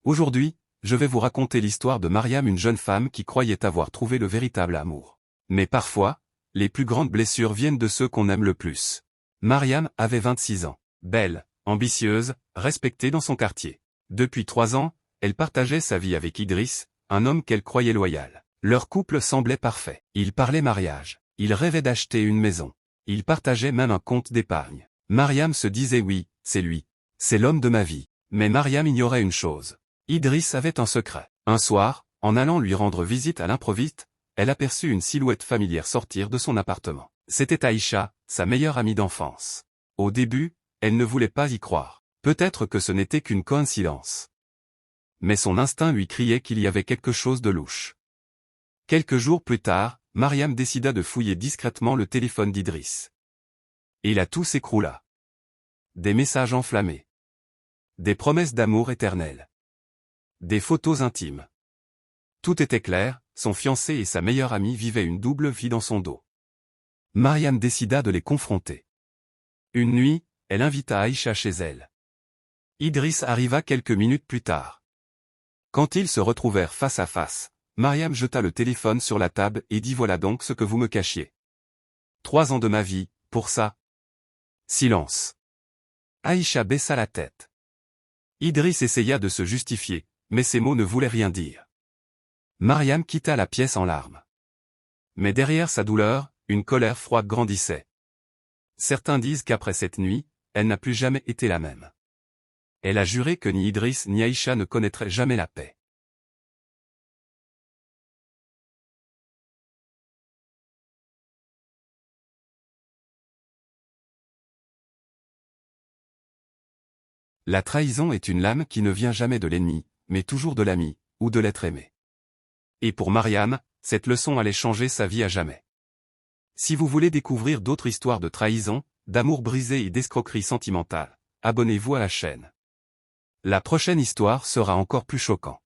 Aujourd'hui, je vais vous raconter l'histoire de Mariam, une jeune femme qui croyait avoir trouvé le véritable amour. Mais parfois, les plus grandes blessures viennent de ceux qu'on aime le plus. Mariam avait 26 ans. Belle, ambitieuse, respectée dans son quartier. Depuis 3 ans, elle partageait sa vie avec Idriss, un homme qu'elle croyait loyal. Leur couple semblait parfait. Ils parlaient mariage. Ils rêvaient d'acheter une maison. Ils partageaient même un compte d'épargne. Mariam se disait oui, c'est lui. C'est l'homme de ma vie. Mais Mariam ignorait une chose. Idriss avait un secret. Un soir, en allant lui rendre visite à l'improviste, elle aperçut une silhouette familière sortir de son appartement. C'était Aïcha, sa meilleure amie d'enfance. Au début, elle ne voulait pas y croire. Peut-être que ce n'était qu'une coïncidence. Mais son instinct lui criait qu'il y avait quelque chose de louche. Quelques jours plus tard, Mariam décida de fouiller discrètement le téléphone d'Idriss. Et là tout s'écroula. Des messages enflammés. Des promesses d'amour éternel. Des photos intimes. Tout était clair, son fiancé et sa meilleure amie vivaient une double vie dans son dos. Mariam décida de les confronter. Une nuit, elle invita Aïcha chez elle. Idriss arriva quelques minutes plus tard. Quand ils se retrouvèrent face à face, Mariam jeta le téléphone sur la table et dit: voilà donc ce que vous me cachiez. 3 ans de ma vie, pour ça. Silence. Aïcha baissa la tête. Idriss essaya de se justifier, mais ses mots ne voulaient rien dire. Mariam quitta la pièce en larmes. Mais derrière sa douleur, une colère froide grandissait. Certains disent qu'après cette nuit, elle n'a plus jamais été la même. Elle a juré que ni Idriss ni Aïcha ne connaîtraient jamais la paix. La trahison est une lame qui ne vient jamais de l'ennemi, mais toujours de l'ami, ou de l'être aimé. Et pour Mariam, cette leçon allait changer sa vie à jamais. Si vous voulez découvrir d'autres histoires de trahison, d'amour brisé et d'escroquerie sentimentale, abonnez-vous à la chaîne. La prochaine histoire sera encore plus choquante.